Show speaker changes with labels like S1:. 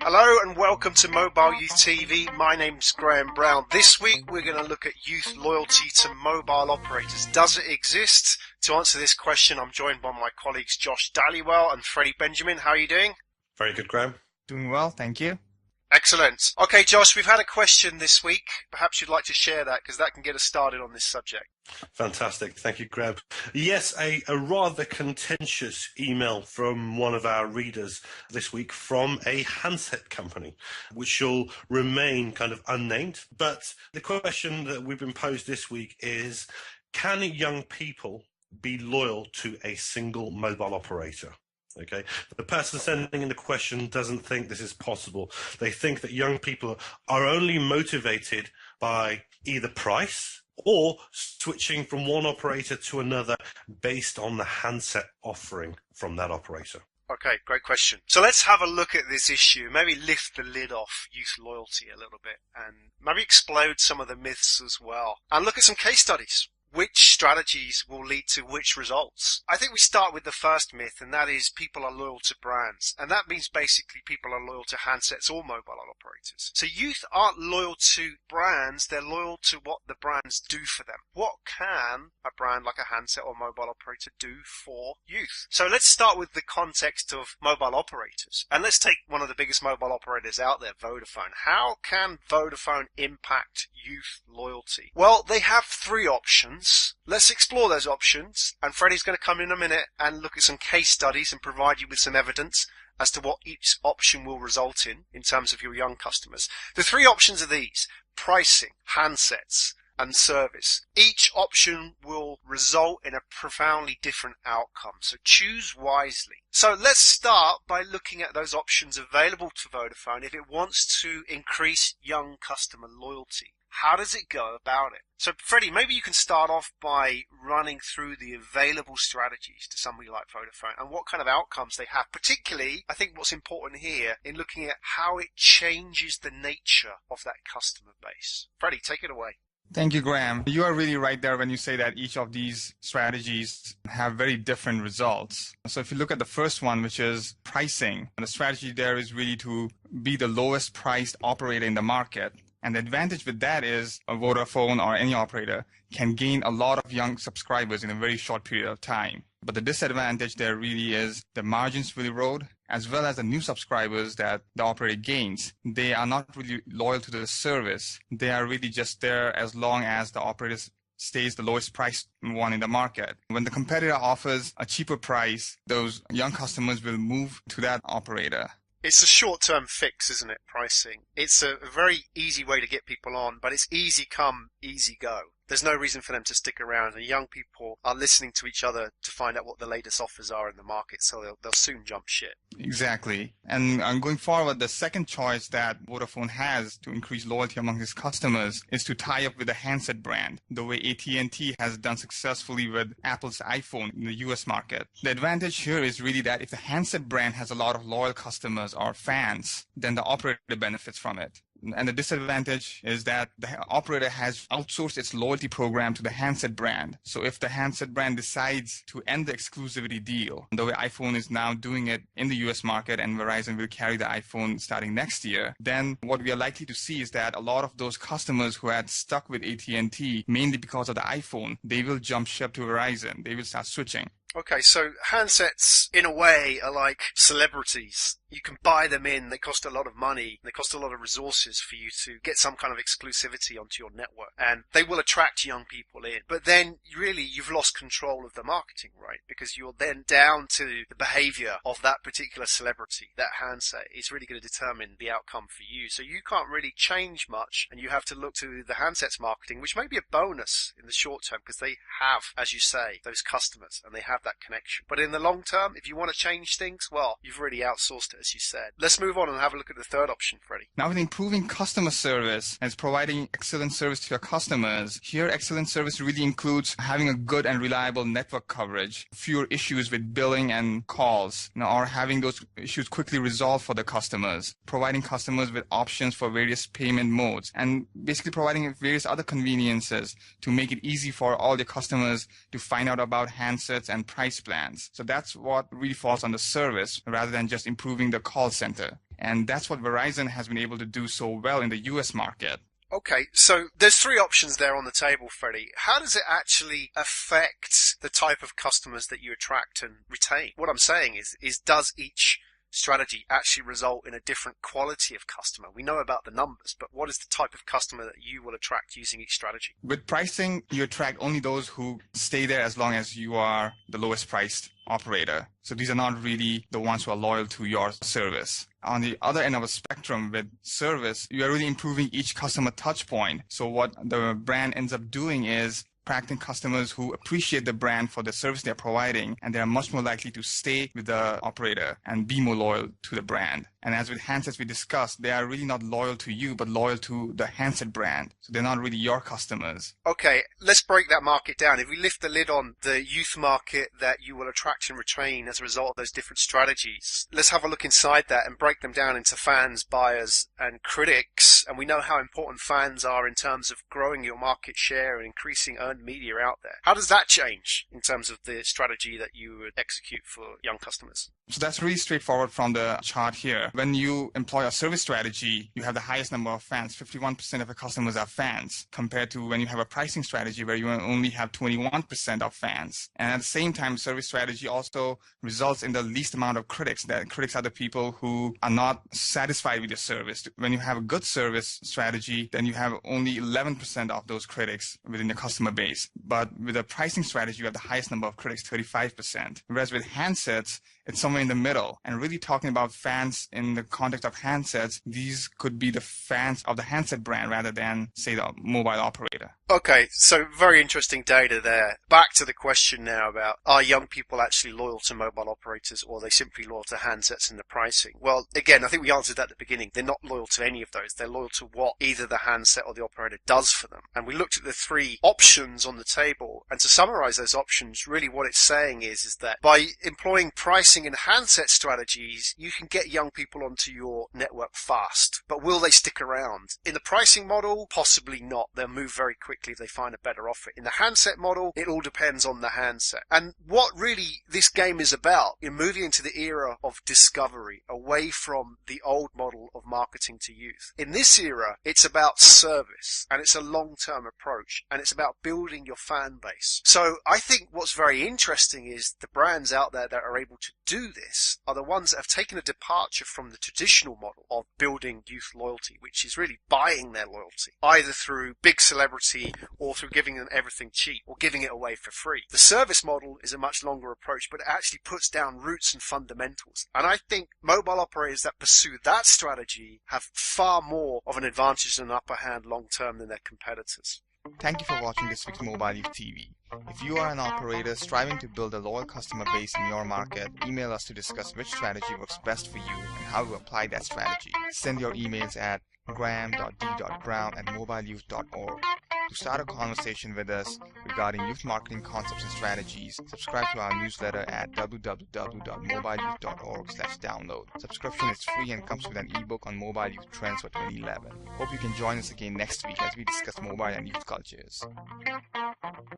S1: Hello and welcome to Mobile Youth TV. My name's Graham Brown. This week we're going to look at youth loyalty to mobile operators. Does it exist? To answer this question, I'm joined by my colleagues Josh Dhaliwal and Freddie Benjamin. How are you doing?
S2: Very good, Graham.
S3: Doing well, thank you.
S1: Excellent. Okay, Josh, we've had a question this week. Perhaps you'd like to share that because that can get us started on this subject.
S2: Fantastic. Thank you, Graham. Yes, a rather contentious email from one of our readers this week from a handset company, which shall remain kind of unnamed. But the question that we've been posed this week is, can young people be loyal to a single mobile operator? Okay, the person sending in the question doesn't think this is possible. They think that young people are only motivated by either price or switching from one operator to another based on the handset offering from that operator.
S1: Okay, great question. So let's have a look at this issue, maybe lift the lid off youth loyalty a little bit and maybe explode some of the myths as well and look at some case studies. Which strategies will lead to which results? I think we start with the first myth, and that is people are loyal to brands. And that means basically people are loyal to handsets or mobile operators. So youth aren't loyal to brands, they're loyal to what the brands do for them. What can a brand like a handset or mobile operator do for youth? So let's start with the context of mobile operators. And let's take one of the biggest mobile operators out there, Vodafone. How can Vodafone impact youth loyalty? Well, they have three options. Let's explore those options, and Freddie's going to come in a minute and look at some case studies and provide you with some evidence as to what each option will result in terms of your young customers. The three options are these: pricing, handsets, and service. Each option will result in a profoundly different outcome, so choose wisely. So let's start by looking at those options available to Vodafone if it wants to increase young customer loyalty. How does it go about it? So, Freddie, maybe you can start off by running through the available strategies to somebody like Vodafone and what kind of outcomes they have. Particularly, I think what's important here in looking at how it changes the nature of that customer base. Freddie, take it away.
S3: Thank you, Graham. You are really right there when you say that each of these strategies have very different results. So if you look at the first one, which is pricing, the strategy there is really to be the lowest priced operator in the market. And the advantage with that is a Vodafone or any operator can gain a lot of young subscribers in a very short period of time. But the disadvantage there really is the margins will erode, as well as the new subscribers that the operator gains. They are not really loyal to the service. They are really just there as long as the operator stays the lowest priced one in the market. When the competitor offers a cheaper price, those young customers will move to that operator.
S1: It's a short-term fix, isn't it, pricing? It's a very easy way to get people on, but it's easy come, easy go. There's no reason for them to stick around, and young people are listening to each other to find out what the latest offers are in the market, so they'll soon jump ship.
S3: Exactly. And going forward, the second choice that Vodafone has to increase loyalty among its customers is to tie up with a handset brand, the way AT&T has done successfully with Apple's iPhone in the US market. The advantage here is really that if the handset brand has a lot of loyal customers or fans, then the operator benefits from it. And the disadvantage is that the operator has outsourced its loyalty program to the handset brand. So if the handset brand decides to end the exclusivity deal, the way iPhone is now doing it in the US market and Verizon will carry the iPhone starting next year, then what we are likely to see is that a lot of those customers who had stuck with AT&T mainly because of the iPhone, they will jump ship to Verizon. They will start switching.
S1: Okay, so handsets, in a way, are like celebrities. You can buy them in, they cost a lot of money, they cost a lot of resources for you to get some kind of exclusivity onto your network, and they will attract young people in. But then, really, you've lost control of the marketing, right? Because you're then down to the behavior of that particular celebrity. That handset is really going to determine the outcome for you. So you can't really change much, and you have to look to the handsets marketing, which may be a bonus in the short term, because they have, as you say, those customers, and they have that connection. But in the long term, if you want to change things, well, you've really outsourced it, as you said. Let's move on and have a look at the third option, Freddie.
S3: Now, with improving customer service and providing excellent service to your customers, here excellent service really includes having a good and reliable network coverage, fewer issues with billing and calls, or having those issues quickly resolved for the customers, providing customers with options for various payment modes, and basically providing various other conveniences to make it easy for all the customers to find out about handsets and price plans. So that's what really falls on the service rather than just improving the call center. And that's what Verizon has been able to do so well in the US market.
S1: Okay, so there's three options there on the table, Freddie. How does it actually affect the type of customers that you attract and retain? What I'm saying is does each strategy actually result in a different quality of customer? We know about the numbers, but what is the type of customer that you will attract using each strategy?
S3: With pricing, you attract only those who stay there as long as you are the lowest priced operator. So these are not really the ones who are loyal to your service. On the other end of the spectrum with service, you are really improving each customer touch point. So what the brand ends up doing is attracting customers who appreciate the brand for the service they're providing, and they are much more likely to stay with the operator and be more loyal to the brand. And as with handsets we discussed, they are really not loyal to you, but loyal to the handset brand. So they're not really your customers.
S1: Okay, let's break that market down. If we lift the lid on the youth market that you will attract and retain as a result of those different strategies, let's have a look inside that and break them down into fans, buyers, and critics. And we know how important fans are in terms of growing your market share and increasing earned media out there. How does that change in terms of the strategy that you would execute for young customers?
S3: So that's really straightforward from the chart here. When you employ a service strategy, you have the highest number of fans. 51% of your customers are fans, compared to when you have a pricing strategy where you only have 21% of fans. And at the same time, service strategy also results in the least amount of critics. That critics are the people who are not satisfied with your service. When you have a good service strategy, then you have only 11% of those critics within your customer base. But with a pricing strategy, you have the highest number of critics, 35%. Whereas with handsets, it's somewhere in the middle. And really talking about fans in the context of handsets, these could be the fans of the handset brand rather than, say, the mobile operator.
S1: Okay, so very interesting data there. Back to the question now about, are young people actually loyal to mobile operators, or are they simply loyal to handsets and the pricing? Well, again, I think we answered that at the beginning. They're not loyal to any of those. They're loyal to what either the handset or the operator does for them. And we looked at the three options on the table. And to summarize those options, really what it's saying is that by employing pricing and handset strategies, you can get young people onto your network fast. But will they stick around? In the pricing model, possibly not. They'll move very quickly if they find a better offer. In the handset model, it all depends on the handset. And what really this game is about, you're moving into the era of discovery, away from the old model of marketing to youth. In this era, it's about service, and it's a long-term approach, and it's about building your fan base. So I think what's very interesting is the brands out there that are able to do this are the ones that have taken a departure from the traditional model of building youth loyalty, which is really buying their loyalty, either through big celebrity or through giving them everything cheap or giving it away for free. The service model is a much longer approach, but it actually puts down roots and fundamentals. And I think mobile operators that pursue that strategy have far more of an advantage and an upper hand long term than their competitors.
S3: Thank you for watching this week's MobileYouth TV. If you are an operator striving to build a loyal customer base in your market, email us to discuss which strategy works best for you and how to apply that strategy. Send your emails at graham.d.brown@mobileyouth.org. To start a conversation with us regarding youth marketing concepts and strategies, subscribe to our newsletter at www.mobileyouth.org/download. Subscription is free and comes with an ebook on mobile youth trends for 2011. Hope you can join us again next week as we discuss mobile and youth cultures.